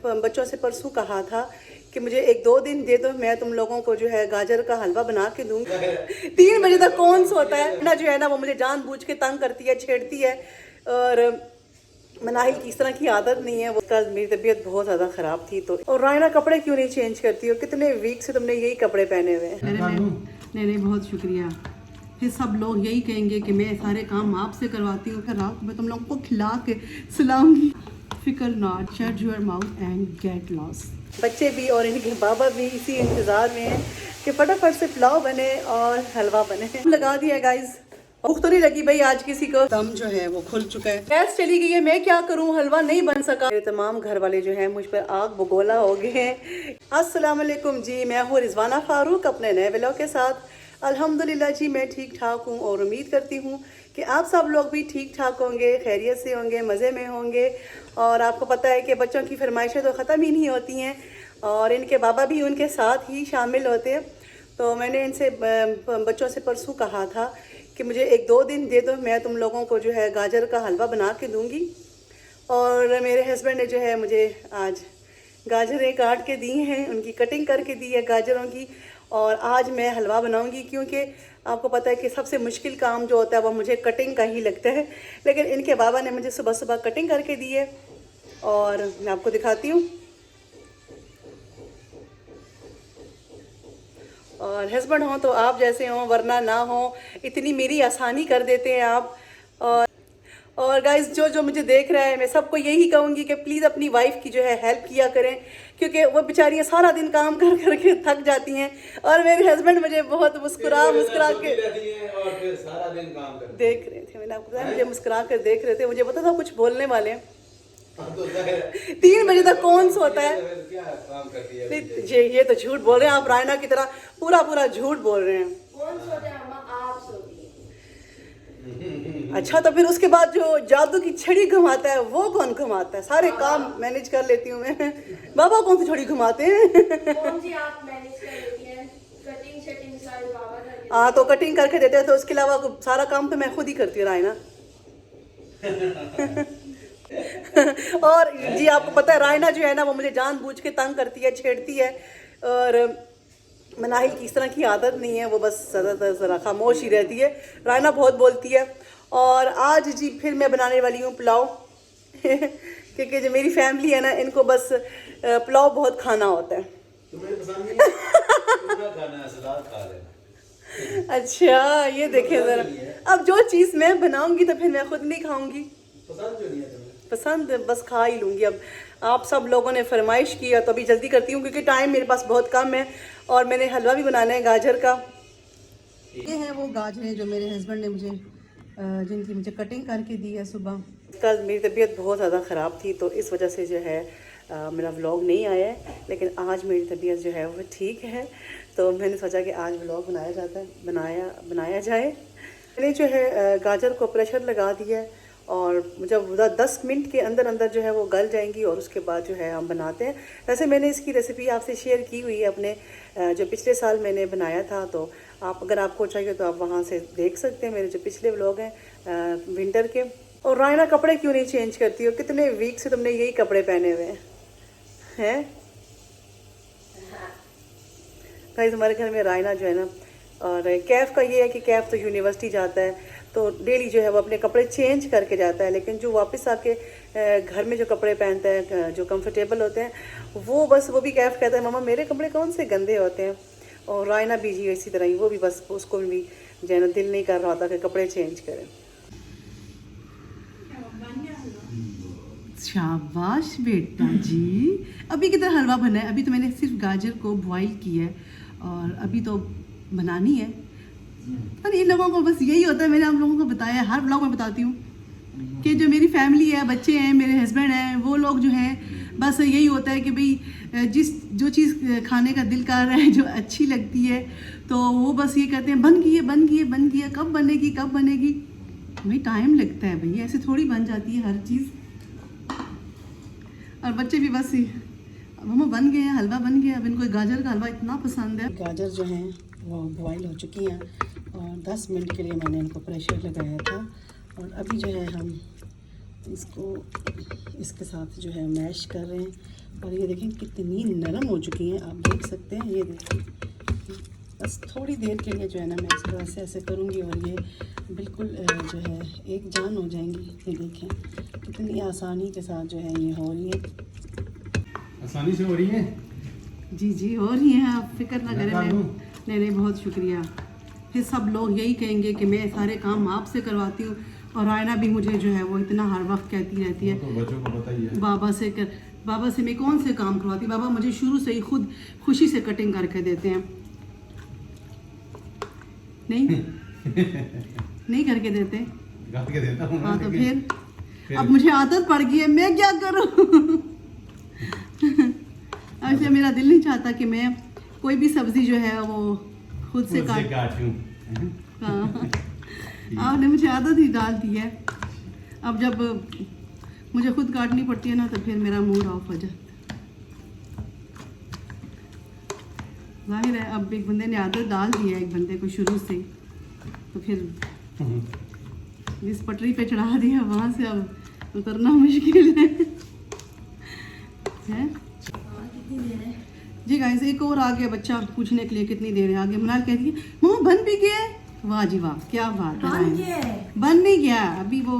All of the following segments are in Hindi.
बच्चों से परसों कहा था कि मुझे 1-2 दिन दे दो, मैं तुम लोगों को जो है गाजर का हलवा बना के दूंगी। 3 बजे तक कौन सोता है ना, जो है ना वो मुझे जानबूझ के तंग करती है, छेड़ती है। और मनाहिल की इस तरह की आदत नहीं है। वो कल मेरी तबीयत बहुत ज़्यादा ख़राब थी तो। और रायना कपड़े क्यों नहीं चेंज करती हो? कितने वीक से तुमने यही कपड़े पहने हुए हैं। नहीं, बहुत शुक्रिया। फिर सब लोग यही कहेंगे कि मैं सारे काम आपसे करवाती हूँ, रात में तुम लोगों को खिला के सुलाऊंगी। फिकर not, shut your mouth and get lost. बच्चे भी और इनके बाबा भी इसी इंतज़ार में हैं कि फटाफट से पुलाव बने और हलवा बने। लगा दिया गाइज, भूख तो नहीं लगी भाई आज किसी को। दम जो है वो खुल चुका है, गैस चली गई है, मैं क्या करूं, हलवा नहीं बन सका। मेरे तमाम घर वाले जो हैं मुझ पर आग बगोला हो गए हैं। अस्सलाम वालेकुम जी, मैं हूँ रिजवाना फारूक अपने नए व्लॉग के साथ। अल्हम्दुलिल्लाह जी मैं ठीक ठाक हूँ और उम्मीद करती हूँ कि आप सब लोग भी ठीक ठाक होंगे, खैरियत से होंगे, मज़े में होंगे। और आपको पता है कि बच्चों की फरमाइशें तो ख़त्म ही नहीं होती हैं और इनके बाबा भी उनके साथ ही शामिल होते हैं। तो मैंने इनसे बच्चों से परसों कहा था कि मुझे 1-2 दिन दे दो, मैं तुम लोगों को जो है गाजर का हलवा बना के दूंगी। और मेरे हस्बैंड ने जो है मुझे आज गाजरें काट के दी हैं, उनकी कटिंग करके दी है गाजरों की। और आज मैं हलवा बनाऊंगी क्योंकि आपको पता है कि सबसे मुश्किल काम जो होता है वो मुझे कटिंग का ही लगता है। लेकिन इनके बाबा ने मुझे सुबह सुबह कटिंग करके दी है और मैं आपको दिखाती हूँ। और हस्बैंड हो तो आप जैसे हो, वरना ना हो, इतनी मेरी आसानी कर देते हैं आप। और गाइस जो मुझे देख रहा है, मैं सबको यही कहूँगी कि प्लीज़ अपनी वाइफ की जो है हेल्प किया करें क्योंकि वो बेचारियाँ सारा दिन काम कर करके थक जाती हैं। और मेरे हस्बैंड मुझे बहुत मुस्कुरा के और फिर सारा दिन काम करते देख रहे थे। मैंने आपको बताया मुझे मुस्कुरा कर देख रहे थे, मुझे पता था कुछ बोलने वाले हैं। 3 बजे तक कौन सोता है? क्या काम करती है? नहीं, ये तो झूठ बोल रहे हैं आप, रायना की तरह पूरा झूठ बोल रहे हैं। कौन सोता है अम्मा? आप सोती हैं। अच्छा, तो फिर उसके बाद जो जादू की छड़ी घुमाता है वो कौन घुमाता है? सारे काम मैनेज कर लेती हूँ मैं। बाबा कौन सी छड़ी घुमाते हैं? कौन सी आप मैनेज कर लेती हैं? कटिंग शटिंग सारी बाबा करके। हाँ, तो कटिंग करके देते हैं, तो उसके अलावा सारा काम तो मैं खुद ही करती हूँ रायना। और जी आपको पता है रायना जो है ना वो मुझे जानबूझ के तंग करती है, छेड़ती है। और मनाहिल की इस तरह की आदत नहीं है, वो बस ज़्यादातर ज़रा खामोश ही रहती है। रायना बहुत बोलती है। और आज जी फिर मैं बनाने वाली हूँ पुलाव। क्योंकि जो मेरी फैमिली है ना, इनको बस पुलाव बहुत खाना होता है। तुम्हें पसंद नहीं है? पूरा खाना है, सलाद खा लेना। अच्छा, ये देखें ज़रा, अब जो चीज़ मैं बनाऊंगी तो फिर मैं खुद नहीं खाऊंगी। पसंद जो नहीं है तुम्हें? पसंद बस खा ही लूँगी। अब आप सब लोगों ने फरमाइश की है तो अभी जल्दी करती हूँ क्योंकि टाइम मेरे पास बहुत कम है। और मैंने हलवा भी बनाना है गाजर का। ये हैं वो गाजरें जो मेरे हस्बैंड ने मुझे जिनकी मुझे कटिंग करके दी है सुबह। कल मेरी तबीयत बहुत ज़्यादा ख़राब थी तो इस वजह से जो है मेरा व्लॉग नहीं आया है। लेकिन आज मेरी तबीयत जो है वो ठीक है तो मैंने सोचा कि आज व्लॉग बनाया जाए। मैंने जो है गाजर को प्रेशर लगा दिया है और जब 10 मिनट के अंदर अंदर जो है वो गल जाएंगी और उसके बाद जो है हम बनाते हैं। वैसे मैंने इसकी रेसिपी आपसे शेयर की हुई है अपने जो पिछले साल मैंने बनाया था, तो आप अगर आपको चाहिए तो आप वहाँ से देख सकते हैं मेरे जो पिछले व्लॉग हैं विंटर के। और रायना कपड़े क्यों नहीं चेंज करती हो? कितने वीक से तुमने यही कपड़े पहने हुए हैं? भाई तुम्हारे घर में रायना जो है ना, और कैफ का ये है कि कैफ तो यूनिवर्सिटी जाता है तो डेली जो है वो अपने कपड़े चेंज करके जाता है। लेकिन जो वापस आके घर में जो कपड़े पहनता है जो कंफर्टेबल होते हैं वो भी कैफ कहता है मम्मा मेरे कपड़े कौन से गंदे होते हैं। और रायना भी जी इसी तरह ही, वो भी बस उसको भी जो है ना दिल नहीं कर रहा होता कि कपड़े चेंज करें। शाबाश बेटा जी। अभी कितना हलवा बना है? अभी तो मैंने सिर्फ गाजर को बॉईल किया है और अभी तो बनानी है। पर इन लोगों को बस यही होता है, मैंने आप लोगों को बताया, हर ब्लॉग में बताती हूँ कि जो मेरी फैमिली है, बच्चे हैं, मेरे हस्बैंड हैं, वो लोग जो हैं बस यही होता है कि भाई जो चीज़ खाने का दिल कर रहा है, जो अच्छी लगती है तो वो बस ये कहते हैं बन गई है, कब बनेगी। भाई टाइम लगता है भैया, ऐसे थोड़ी बन जाती है हर चीज़। और बच्चे भी बस मम्मा बन गए हैं, हलवा बन गया। अब इनको गाजर का हलवा इतना पसंद है। गाजर जो हैं वो बॉयल हो चुकी हैं और 10 मिनट के लिए मैंने इनको प्रेशर लगाया था। और अभी जो है हम इसको इसके साथ जो है मैश कर रहे हैं और ये देखें कितनी नरम हो चुकी हैं, आप देख सकते हैं। ये देखिए बस थोड़ी देर के लिए जो है ना मैं इसको ऐसे ऐसे करूँगी और ये बिल्कुल जो है एक जान हो जाएंगी। ये देखें कितनी आसानी के साथ जो है ये हो रही है। आसानी से हो रही है जी जी हो रही हैं, आप फिक्र ना करें। नहीं, बहुत शुक्रिया। फिर सब लोग यही कहेंगे कि मैं सारे काम आपसे करवाती हूँ और आयना भी मुझे जो है वो इतना हर वक्त कहती रहती है तो बच्चों को पता ही है। बाबा से मैं कौन से काम करवाती हूँ, बाबा मुझे शुरू से ही खुद खुशी से कटिंग करके देते हैं। नहीं नहीं करके देते, करके देता हूँ। हाँ तो फिर अब मुझे आदत पड़ गई है, मैं क्या करूँ। अच्छा मेरा दिल नहीं चाहता कि मैं कोई भी सब्जी जो है वो खुद से काटूं। हाँ आपने मुझे आदत ही डाल दी है। अब जब मुझे खुद काटनी पड़ती है ना तो फिर मेरा मूड ऑफ हो जाता है। जाहिर है अब एक बंदे ने आदत डाल दी है एक बंदे को शुरू से, तो फिर जिस पटरी पे चढ़ा दिया वहाँ से अब उतरना मुश्किल है। जी गाइस एक और आ गया बच्चा पूछने के लिए कितनी देर है आगे। मनाल कहती है मम्मा बन भी गया है। वाह जी वाह क्या बात है, बन नहीं गया अभी। वो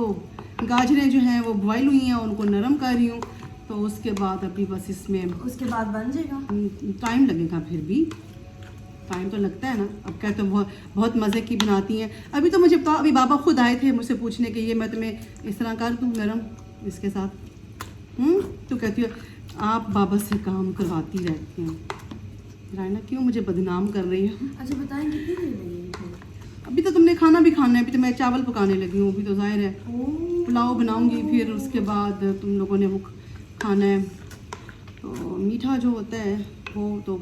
गाजरें जो हैं वो बॉयल हुई हैं, उनको नरम कर रही हूँ, तो उसके बाद अभी बस इसमें उसके बाद बन जाएगा। टाइम लगेगा, फिर भी टाइम तो लगता है ना। अब क्या तो बहुत मज़े की बनाती हैं। अभी तो मुझे अभी बाबा खुद आए थे मुझसे पूछने के, ये मैं तुम्हें इस तरह कर दूँ नरम इसके साथ। तो कहती है आप बाबा से काम करवाती रहती हैं। रायना क्यों मुझे बदनाम कर रही हो। अच्छा बताएं कितनी देर लगेगी? अभी तो तुमने खाना भी खाना है, अभी तो मैं चावल पकाने लगी हूँ। अभी तो जाहिर है पुलाव बनाऊंगी, फिर उसके बाद तुम लोगों ने वो खाना है। तो मीठा जो होता है वो तो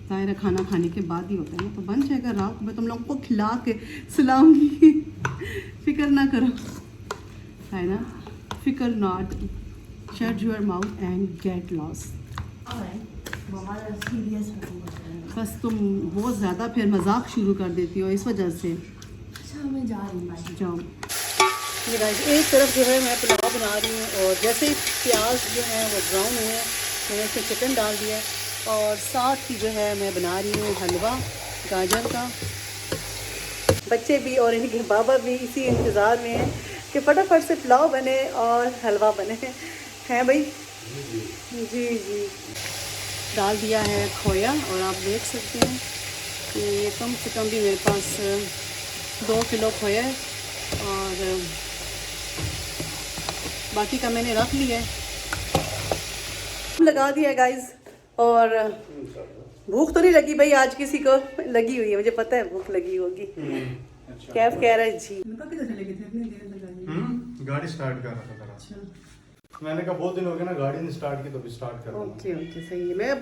जाहिर है खाना खाने के बाद ही होता है ना, तो बन जाएगा। रात को मैं तुम लोगों को खिला के सुलाऊंगी। फिक्र ना करो, है ना, फिक्र not. Shut your mouth and get lost. बस तुम बहुत ज़्यादा फिर मजाक शुरू कर देती हो इस वजह से। अच्छा मैं जा रही हूँ, जाओ। ये गाइस एक तरफ जो है मैं पुलाव बना रही हूँ और जैसे ही प्याज जो है वो ब्राउन हुए हैं मैंने इसमें चिकन डाल दिया है और साथ ही जो है मैं बना रही हूँ हलवा गाजर का। बच्चे भी और इनके बाबा भी इसी इंतज़ार में हैं कि फटाफट से पुलाव बने और हलवा बने हैं भाई। जी जी डाल दिया है खोया और आप देख सकते हैं कि ये कम से कम भी मेरे पास 2 किलो खोया है और बाकी का मैंने रख लिया है। लगा दिया गाइस और भूख तो नहीं लगी भाई, आज किसी को लगी हुई है, मुझे पता है भूख लगी होगी। कैफ कह रहा है जी। गाड़ी स्टार्ट कर रहा था जरा। अच्छा मैंने कहा बहुत दिन हो गए ना गाड़ी नहीं स्टार्ट की, तो भी स्टार्ट कर रहा हूं। ओके ओके सही है। मैं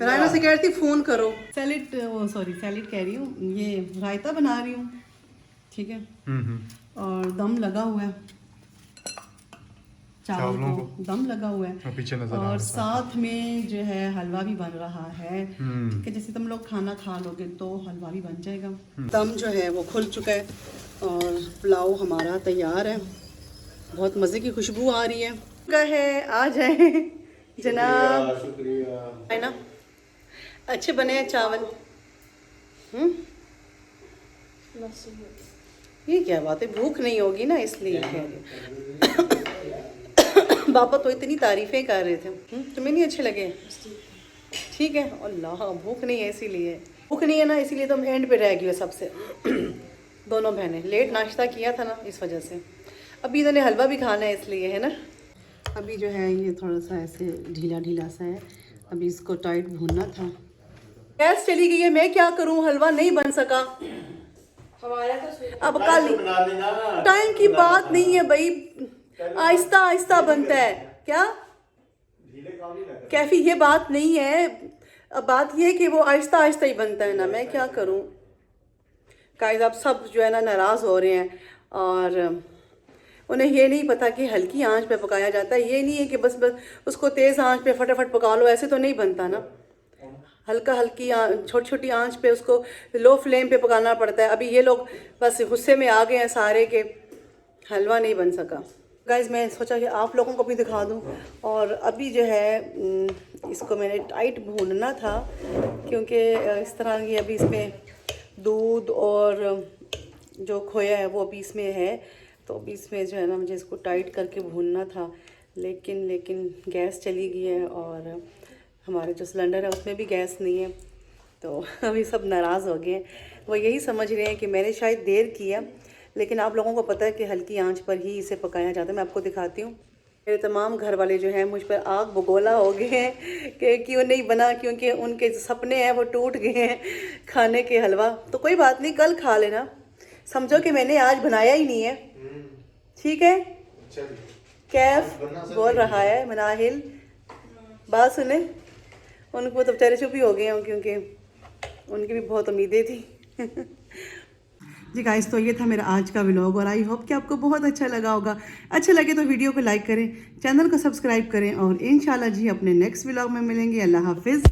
रायना से कह रही थी फ़ोन करो। सैलेड सॉरी सैलेड कह रही हूँ, ये रायता बना रही हूँ, ठीक है। और दम लगा हुआ है, चावलों को दम लगा हुआ है पीछे नजर और साथ में जो है हलवा भी बन रहा है कि जैसे तुम लोग खाना खा लोगे तो हलवा भी बन जाएगा। दम जो है वो खुल चुका है और पुलाव हमारा तैयार है। बहुत मज़े की खुशबू आ रही है। आ जाए जनाब। शुक्रिया। है ना, अच्छे बने हैं चावल। ये क्या बात है, भूख नहीं होगी ना इसलिए कह रही। बाबा तो इतनी तारीफें कर रहे थे। तुम्हें नहीं अच्छे लगे? ठीक है। अल्लाह भूख नहीं है इसीलिए, भूख नहीं है ना इसीलिए तो हम एंड पे रह गए सबसे। दोनों बहनें लेट नाश्ता किया था ना इस वजह से। अभी इन्होंने हलवा भी खाना है इसलिए, है ना। अभी जो है ये थोड़ा सा ऐसे ढीला ढीला सा है, अभी इसको टाइट भूनना था। गैस चली गई है, मैं क्या करूं, हलवा नहीं बन सका। हमारा तो अब कल टाइम की बात नहीं है भाई, आहिस्ता आहिस्ता बनता है। क्या कैफी, ये बात नहीं है। अब बात ये है कि वो आहिस्ता आहिस्ता ही बनता है ना, मैं क्या करूं। गाइस आप सब जो है ना नाराज़ हो रहे हैं और उन्हें ये नहीं पता कि हल्की आंच पे पकाया जाता है। ये नहीं है कि बस उसको तेज़ आंच पे फटाफट पका लो, ऐसे तो नहीं बनता ना। हल्की छोटी छोटी आंच पे उसको लो फ्लेम पे पकाना पड़ता है। अभी ये लोग बस गुस्से में आ गए हैं सारे के हलवा नहीं बन सका। गाइज मैं सोचा कि आप लोगों को भी दिखा दूं। और अभी जो है इसको मैंने टाइट भूनना था, क्योंकि इस तरह की अभी इसमें दूध और जो खोया है वो अभी इसमें है, तो अभी इसमें जो है ना मुझे इसको टाइट करके भूनना था। लेकिन गैस चली गई है और हमारे जो सिलेंडर है उसमें भी गैस नहीं है, तो अभी सब नाराज़ हो गए हैं। वो यही समझ रहे हैं कि मैंने शायद देर किया, लेकिन आप लोगों को पता है कि हल्की आंच पर ही इसे पकाया जाता है। मैं आपको दिखाती हूँ। मेरे तमाम घर वाले जो हैं मुझ पर आग बगोला हो गए हैं कि क्यों नहीं बना, क्योंकि उनके सपने हैं वो टूट गए हैं खाने के हलवा। तो कोई बात नहीं, कल खा लेना, समझो कि मैंने आज बनाया ही नहीं है, ठीक है। कैफ बोल रहा है, मनाहिल बात सुने, उनको तो बेचारे चुप ही हो गए हैं क्योंकि उनकी भी बहुत उम्मीदें थी। जी गाइस, तो ये था मेरा आज का व्लॉग और आई होप कि आपको बहुत अच्छा लगा होगा। अच्छा लगे तो वीडियो को लाइक करें, चैनल को सब्सक्राइब करें और इंशाल्लाह जी अपने नेक्स्ट व्लॉग में मिलेंगे। अल्लाह हाफिज़।